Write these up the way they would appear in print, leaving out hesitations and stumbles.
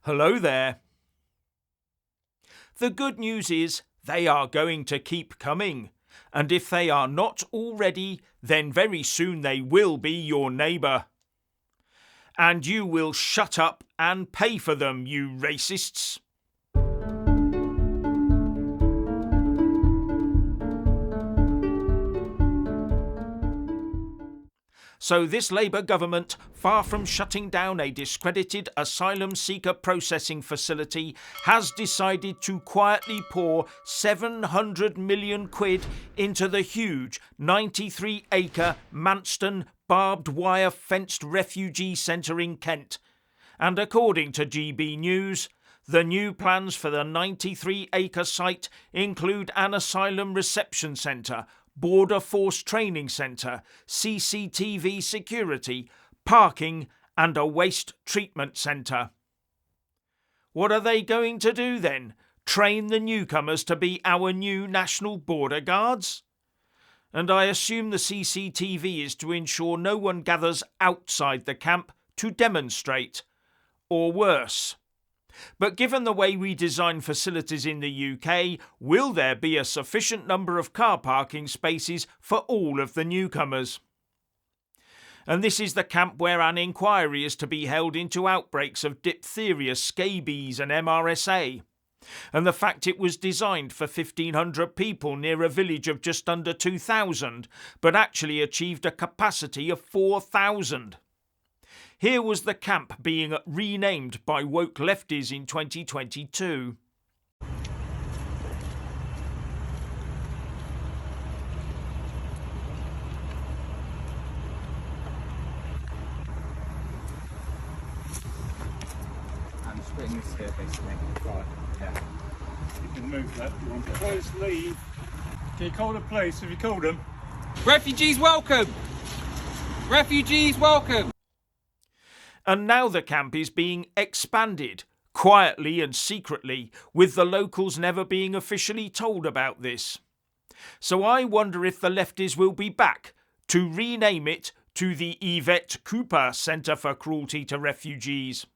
Hello there. The good news is they are going to keep coming, and if they are not already, then very soon they will be your neighbour. And you will shut up and pay for them, you racists. So this Labour government, far from shutting down a discredited asylum seeker processing facility, has decided to quietly pour 700 million quid into the huge 93-acre Manston barbed wire fenced refugee centre in Kent. And according to GB News, the new plans for the 93-acre site include an asylum reception centre, Border Force Training Centre, CCTV security, parking and a waste treatment centre. What are they going to do then? Train the newcomers to be our new National Border Guards? And I assume the CCTV is to ensure no one gathers outside the camp to demonstrate. Or worse. But given the way we design facilities in the UK, will there be a sufficient number of car parking spaces for all of the newcomers? And this is the camp where an inquiry is to be held into outbreaks of diphtheria, scabies and MRSA. And the fact it was designed for 1,500 people near a village of just under 2,000, but actually achieved a capacity of 4,000. Here was the camp being renamed by woke lefties in 2022. I'm splitting this here basically. Right, yeah. You can move that. You want to close leave. Can you call the police? Have you called them? Refugees welcome! Refugees welcome! And now the camp is being expanded, quietly and secretly, with the locals never being officially told about this. So I wonder if the lefties will be back to rename it to the Yvette Cooper Centre for Cruelty to Refugees.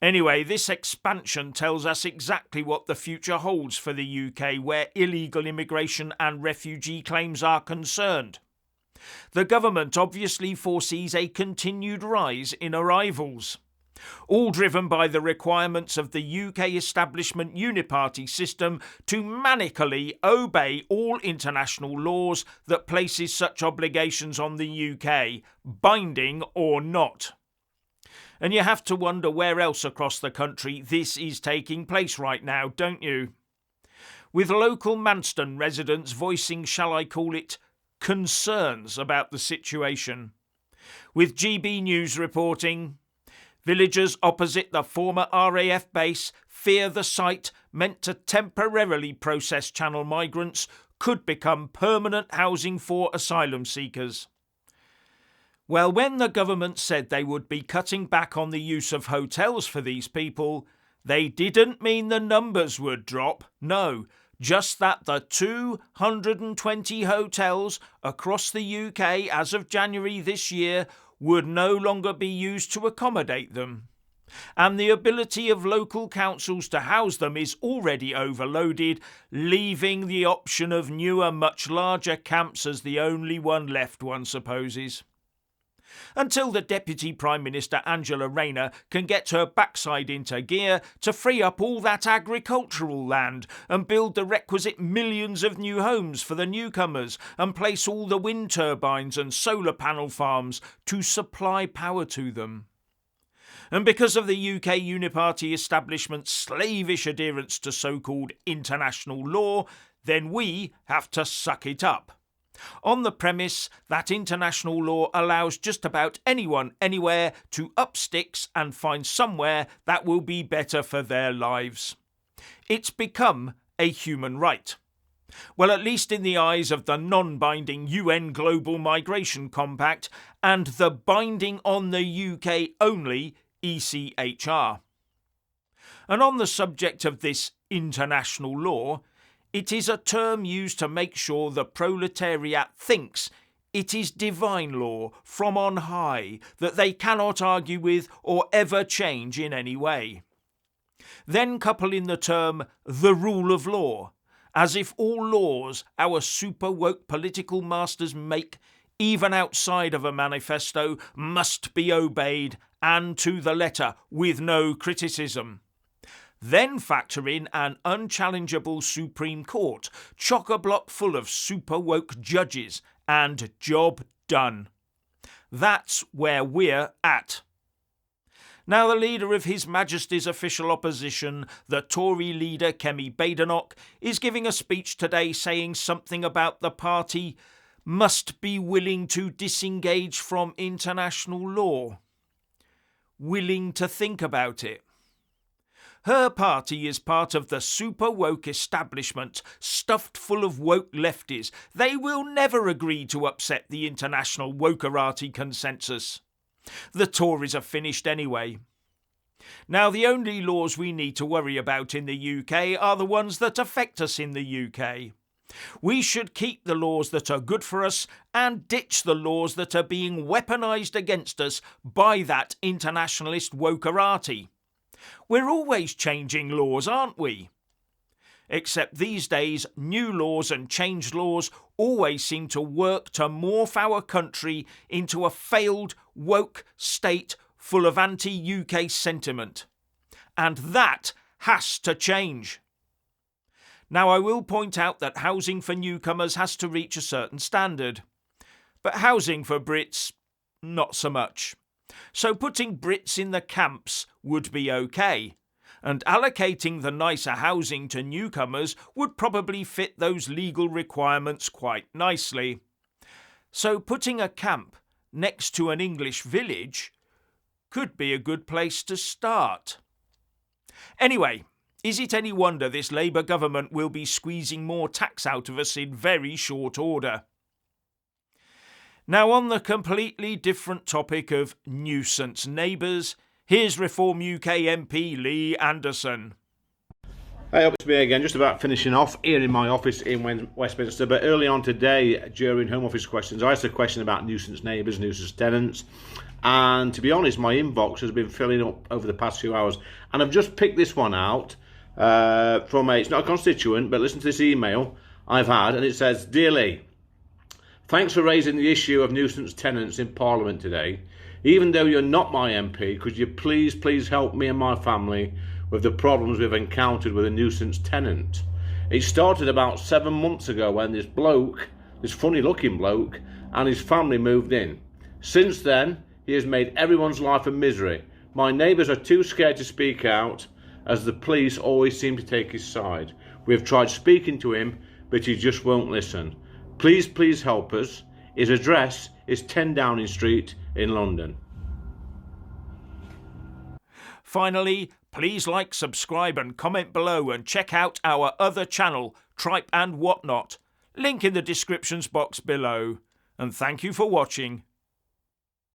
Anyway, this expansion tells us exactly what the future holds for the UK, where illegal immigration and refugee claims are concerned. The government obviously foresees a continued rise in arrivals, all driven by the requirements of the UK establishment uniparty system to manically obey all international laws that places such obligations on the UK, binding or not. And you have to wonder where else across the country this is taking place right now, don't you? With local Manston residents voicing, shall I call it, concerns about the situation. With GB News reporting, villagers opposite the former RAF base fear the site, meant to temporarily process Channel migrants, could become permanent housing for asylum seekers. Well, when the government said they would be cutting back on the use of hotels for these people, they didn't mean the numbers would drop, no. Just that the 220 hotels across the UK as of January this year would no longer be used to accommodate them. And the ability of local councils to house them is already overloaded, leaving the option of newer, much larger camps as the only one left, one supposes. Until the Deputy Prime Minister Angela Rayner can get her backside into gear to free up all that agricultural land and build the requisite millions of new homes for the newcomers and place all the wind turbines and solar panel farms to supply power to them. And because of the UK uniparty establishment's slavish adherence to so-called international law, then we have to suck it up. On the premise that international law allows just about anyone, anywhere, to up sticks and find somewhere that will be better for their lives. It's become a human right. Well, at least in the eyes of the non-binding UN Global Migration Compact and the binding on the UK only ECHR. And on the subject of this international law, it is a term used to make sure the proletariat thinks It is divine law from on high that they cannot argue with or ever change in any way. Then couple in the term the rule of law, as if all laws our super woke political masters make, even outside of a manifesto, must be obeyed and to the letter with no criticism. Then factor in an unchallengeable Supreme Court, chock-a-block full of super woke judges, and job done. That's where we're at. Now the leader of His Majesty's official opposition, the Tory leader Kemi Badenoch, is giving a speech today saying something about the party must be willing to disengage from international law. Willing to think about it. Her party is part of the super woke establishment, stuffed full of woke lefties. They will never agree to upset the international wokerati consensus. The Tories are finished anyway. Now, the only laws we need to worry about in the UK are the ones that affect us in the UK. We should keep the laws that are good for us and ditch the laws that are being weaponised against us by that internationalist wokerati. We're always changing laws, aren't we? Except these days, new laws and changed laws always seem to work to morph our country into a failed, woke state full of anti-UK sentiment. And that has to change. Now, I will point out that housing for newcomers has to reach a certain standard. But housing for Brits, not so much. So putting Brits in the camps would be okay, and allocating the nicer housing to newcomers would probably fit those legal requirements quite nicely. So putting a camp next to an English village could be a good place to start. Anyway, is it any wonder this Labour government will be squeezing more tax out of us in very short order? Now, on the completely different topic of nuisance neighbours, here's Reform UK MP Lee Anderson. Hey, up to me again, just about finishing off here in my office in Westminster. But early on today, during Home Office questions, I asked a question about nuisance neighbours, nuisance tenants. And to be honest, my inbox has been filling up over the past few hours. And I've just picked this one out from it's not a constituent, but listen to this email I've had. And it says, "Dear Lee, thanks for raising the issue of nuisance tenants in Parliament today. Even though you're not my MP, could you please help me and my family with the problems we've encountered with a nuisance tenant? It started about 7 months ago when this bloke, this funny looking bloke, and his family moved in. Since then, he has made everyone's life a misery. My neighbours are too scared to speak out, as the police always seem to take his side. We have tried speaking to him, but he just won't listen. Please help us. His address is 10 Downing Street in London." Finally, please like, subscribe and comment below, and check out our other channel, Tripe and Whatnot. Link in the descriptions box below. And thank you for watching.